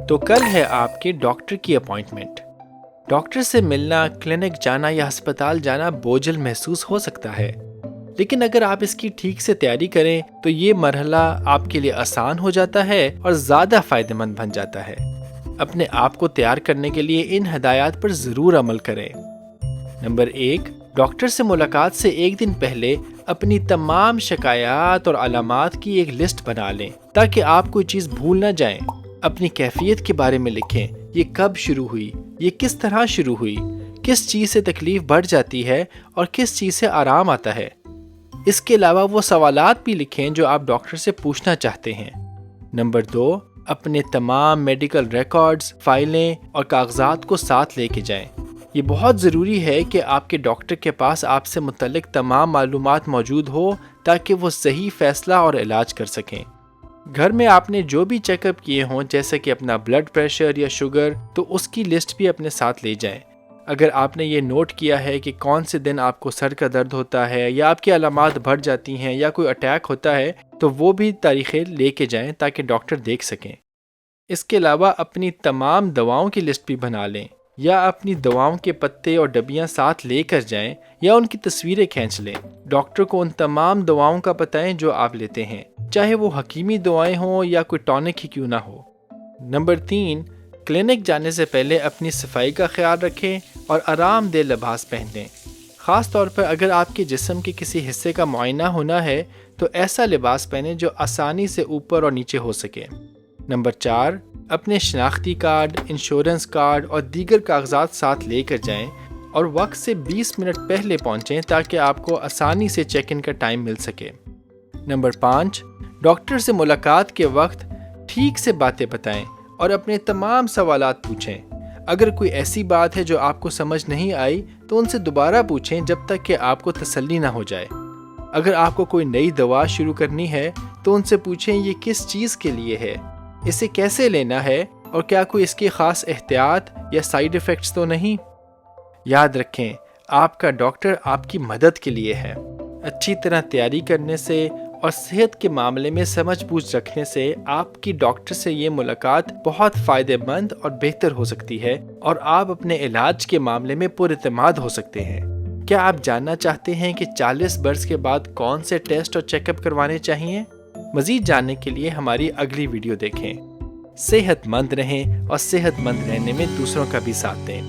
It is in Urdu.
تو کل ہے آپ کے ڈاکٹر کی اپوائنٹمنٹ۔ ڈاکٹر سے ملنا، کلینک جانا یا ہسپتال جانا بوجھل محسوس ہو سکتا ہے، لیکن اگر آپ اس کی ٹھیک سے تیاری کریں تو یہ مرحلہ آپ کے لیے آسان ہو جاتا ہے اور زیادہ فائدہ مند بن جاتا ہے۔ اپنے آپ کو تیار کرنے کے لیے ان ہدایات پر ضرور عمل کریں۔ نمبر 1، ڈاکٹر سے ملاقات سے ایک دن پہلے اپنی تمام شکایات اور علامات کی ایک لسٹ بنا لیں تاکہ آپ کوئی چیز بھول نہ جائیں۔ اپنی کیفیت کے بارے میں لکھیں، یہ کب شروع ہوئی، یہ کس طرح شروع ہوئی، کس چیز سے تکلیف بڑھ جاتی ہے اور کس چیز سے آرام آتا ہے۔ اس کے علاوہ وہ سوالات بھی لکھیں جو آپ ڈاکٹر سے پوچھنا چاہتے ہیں۔ نمبر 2، اپنے تمام میڈیکل ریکارڈز، فائلیں اور کاغذات کو ساتھ لے کے جائیں۔ یہ بہت ضروری ہے کہ آپ کے ڈاکٹر کے پاس آپ سے متعلق تمام معلومات موجود ہو تاکہ وہ صحیح فیصلہ اور علاج کر سکیں۔ گھر میں آپ نے جو بھی چیک اپ کیے ہوں جیسے کہ اپنا بلڈ پریشر یا شوگر، تو اس کی لسٹ بھی اپنے ساتھ لے جائیں۔ اگر آپ نے یہ نوٹ کیا ہے کہ کون سے دن آپ کو سر کا درد ہوتا ہے یا آپ کی علامات بڑھ جاتی ہیں یا کوئی اٹیک ہوتا ہے، تو وہ بھی تاریخیں لے کے جائیں تاکہ ڈاکٹر دیکھ سکیں۔ اس کے علاوہ اپنی تمام دواؤں کی لسٹ بھی بنا لیں، یا اپنی دواؤں کے پتے اور ڈبیاں ساتھ لے کر جائیں یا ان کی تصویریں کھینچ لیں۔ ڈاکٹر کو ان تمام دواؤں کا بتائیں جو آپ لیتے ہیں، چاہے وہ حکیمی دعائیں ہوں یا کوئی ٹونک ہی کیوں نہ ہو۔ نمبر 3، کلینک جانے سے پہلے اپنی صفائی کا خیال رکھیں اور آرام دہ لباس پہنیں۔ خاص طور پر اگر آپ کے جسم کے کسی حصے کا معائنہ ہونا ہے تو ایسا لباس پہنیں جو آسانی سے اوپر اور نیچے ہو سکے۔ نمبر 4، اپنے شناختی کارڈ، انشورنس کارڈ اور دیگر کاغذات ساتھ لے کر جائیں اور وقت سے 20 منٹ پہلے پہنچیں تاکہ آپ کو آسانی سے چیک ان کا ٹائم مل سکے۔ نمبر 5، ڈاکٹر سے ملاقات کے وقت ٹھیک سے باتیں بتائیں اور اپنے تمام سوالات پوچھیں۔ اگر کوئی ایسی بات ہے جو آپ کو سمجھ نہیں آئی تو ان سے دوبارہ پوچھیں جب تک کہ آپ کو تسلی نہ ہو جائے۔ اگر آپ کو کوئی نئی دوا شروع کرنی ہے تو ان سے پوچھیں یہ کس چیز کے لیے ہے، اسے کیسے لینا ہے اور کیا کوئی اس کی خاص احتیاط یا سائیڈ ایفیکٹس تو نہیں۔ یاد رکھیں، آپ کا ڈاکٹر آپ کی مدد کے لیے ہے۔ اچھی طرح تیاری کرنے سے اور صحت کے معاملے میں سمجھ بوجھ رکھنے سے آپ کی ڈاکٹر سے یہ ملاقات بہت فائدہ مند اور بہتر ہو سکتی ہے اور آپ اپنے علاج کے معاملے میں پر اعتماد ہو سکتے ہیں۔ کیا آپ جاننا چاہتے ہیں کہ 40 برس کے بعد کون سے ٹیسٹ اور چیک اپ کروانے چاہیے؟ مزید جاننے کے لیے ہماری اگلی ویڈیو دیکھیں۔ صحت مند رہیں اور صحت مند رہنے میں دوسروں کا بھی ساتھ دیں۔